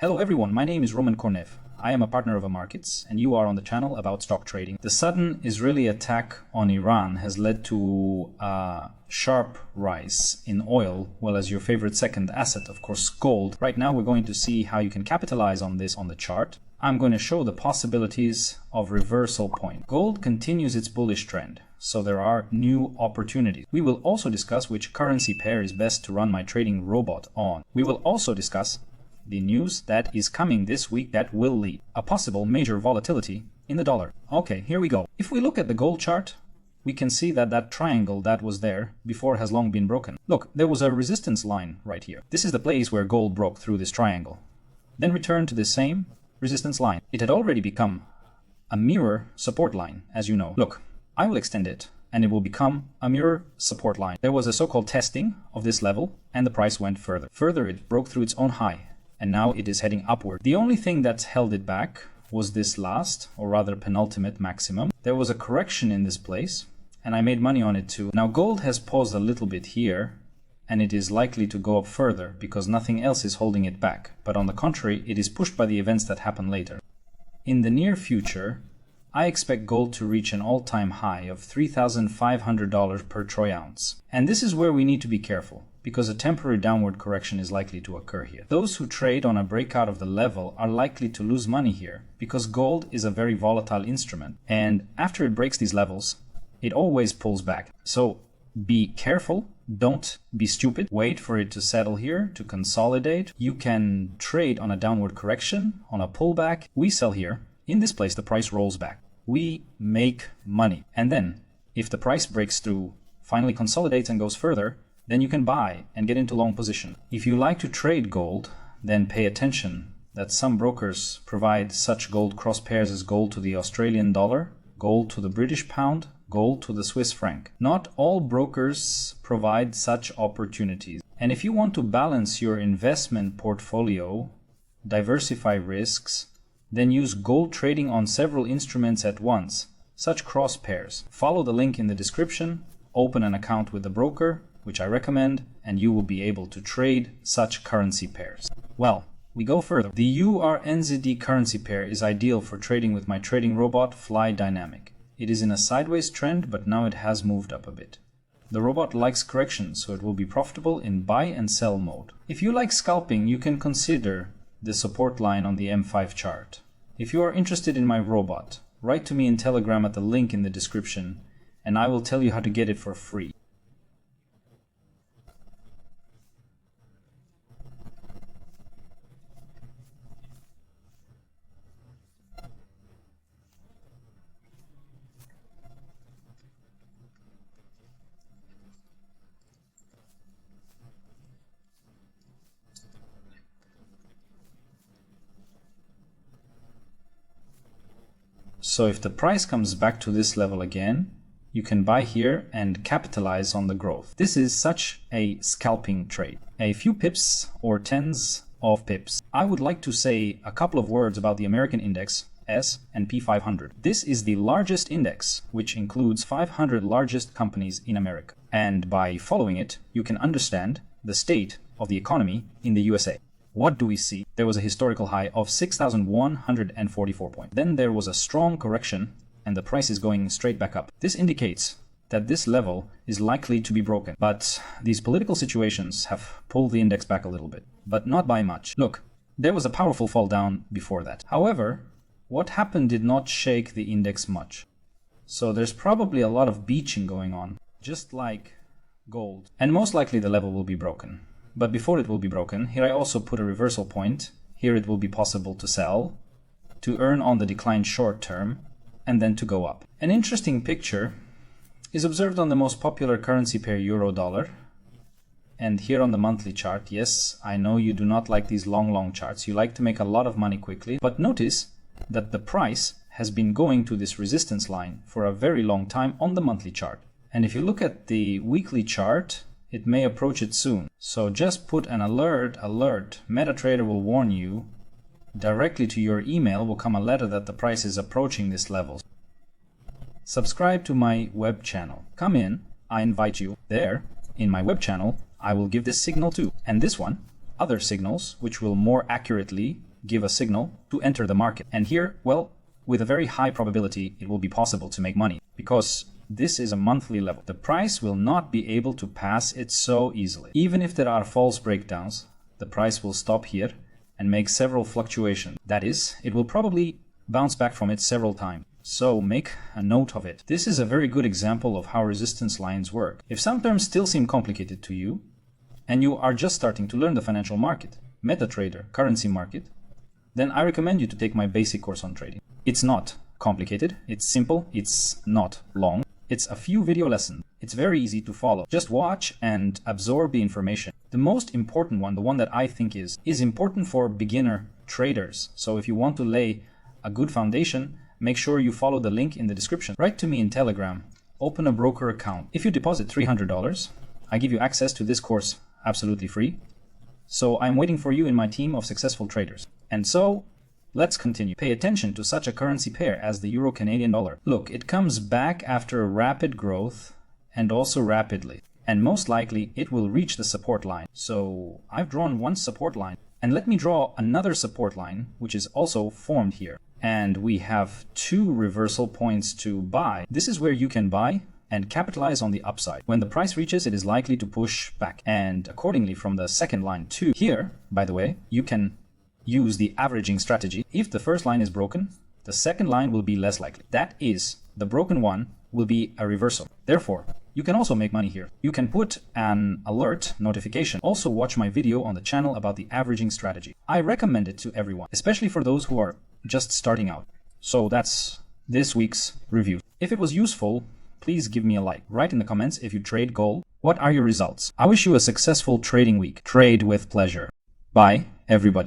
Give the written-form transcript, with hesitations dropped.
Hello everyone, my name is Roman Kornev. I am a partner of AMarkets and you are on the channel about stock trading. The sudden Israeli attack on Iran has led to a sharp rise in oil, well as your favorite second asset, of course, gold. Right now we're going to see how you can capitalize on this on the chart. I'm going to show the possibilities of reversal point. Gold continues its bullish trend, so there are new opportunities. We will also discuss which currency pair is best to run my trading robot on. We will also discuss the news that is coming this week that will lead a possible major volatility in the dollar. Okay, here we go. If we look at the gold chart, we can see that that triangle that was there before has long been broken. Look, there was a resistance line right here. This is the place where gold broke through this triangle, then returned to the same resistance line. It had already become a mirror support line, as you know. Look, I will extend it and it will become a mirror support line. There was a so-called testing of this level and the price went further. Further, it broke through its own high and now it is heading upward. The only thing that's held it back was this last, or rather penultimate maximum. There was a correction in this place and I made money on it too. Now gold has paused a little bit here and it is likely to go up further because nothing else is holding it back. But on the contrary, it is pushed by the events that happen later. In the near future, I expect gold to reach an all-time high of $3,500 per troy ounce. And this is where we need to be careful, because a temporary downward correction is likely to occur here. Those who trade on a breakout of the level are likely to lose money here, because gold is a very volatile instrument. And after it breaks these levels, it always pulls back. So be careful. Don't be stupid. Wait for it to settle here, to consolidate. You can trade on a downward correction, on a pullback. We sell here. In this place, the price rolls back. We make money. And then, if the price breaks through, finally consolidates and goes further, then you can buy and get into long position. If you like to trade gold, then pay attention that some brokers provide such gold cross pairs as gold to the Australian dollar, gold to the British pound, gold to the Swiss franc. Not all brokers provide such opportunities. And if you want to balance your investment portfolio, diversify risks, then use gold trading on several instruments at once, such cross pairs. Follow the link in the description, open an account with the broker, which I recommend, and you will be able to trade such currency pairs. Well, we go further. The EUR-NZD currency pair is ideal for trading with my trading robot Fly Dynamic. It is in a sideways trend, but now it has moved up a bit. The robot likes corrections, so it will be profitable in buy and sell mode. If you like scalping, you can consider the support line on the M5 chart. If you are interested in my robot, write to me in Telegram at the link in the description, and I will tell you how to get it for free. So if the price comes back to this level again, you can buy here and capitalize on the growth. This is such a scalping trade. A few pips or tens of pips. I would like to say a couple of words about the American index, S&P 500. This is the largest index, which includes 500 largest companies in America. And by following it, you can understand the state of the economy in the USA. What do we see? There was a historical high of 6,144 points. Then there was a strong correction and the price is going straight back up. This indicates that this level is likely to be broken. But these political situations have pulled the index back a little bit, but not by much. Look, there was a powerful fall down before that. However, what happened did not shake the index much. So there's probably a lot of beaching going on, just like gold. And most likely the level will be broken. But before it will be broken, here I also put a reversal point. Here it will be possible to sell, to earn on the decline short term, and then to go up. An interesting picture is observed on the most popular currency pair euro-dollar. And here on the monthly chart, yes, I know you do not like these long charts. You like to make a lot of money quickly. But notice that the price has been going to this resistance line for a very long time on the monthly chart. And if you look at the weekly chart, it may approach it soon. So just put an alert. MetaTrader will warn you. Directly to your email will come a letter that the price is approaching this level. Subscribe to my web channel. Come in. I invite you there. In my web channel, I will give this signal too. And this one other signals which will more accurately give a signal to enter the market. And here, well, with a very high probability, it will be possible to make money because this is a monthly level. The price will not be able to pass it so easily. Even if there are false breakdowns, the price will stop here and make several fluctuations. That is, it will probably bounce back from it several times. So make a note of it. This is a very good example of how resistance lines work. If some terms still seem complicated to you, and you are just starting to learn the financial market, MetaTrader, currency market, then I recommend you to take my basic course on trading. It's not complicated, it's simple, it's not long. It's a few video lessons. It's very easy to follow. Just watch and absorb the information. The most important one, the one that I think is important for beginner traders. So if you want to lay a good foundation, make sure you follow the link in the description. Write to me in Telegram. Open a broker account. If you deposit $300, I give you access to this course absolutely free. So I'm waiting for you in my team of successful traders. And so let's continue. Pay attention to such a currency pair as the Euro-Canadian dollar. Look, it comes back after a rapid growth and also rapidly. And most likely it will reach the support line. So I've drawn one support line. And let me draw another support line, which is also formed here. And we have two reversal points to buy. This is where you can buy and capitalize on the upside. When the price reaches, it is likely to push back. And accordingly, from the second line to here, by the way, you can use the averaging strategy. If the first line is broken, the second line will be less likely. That is, the broken one will be a reversal. Therefore, you can also make money here. You can put an alert notification. Also watch my video on the channel about the averaging strategy. I recommend it to everyone, especially for those who are just starting out. So that's this week's review. If it was useful, please give me a like. Write in the comments if you trade gold. What are your results? I wish you a successful trading week. Trade with pleasure. Bye, everybody.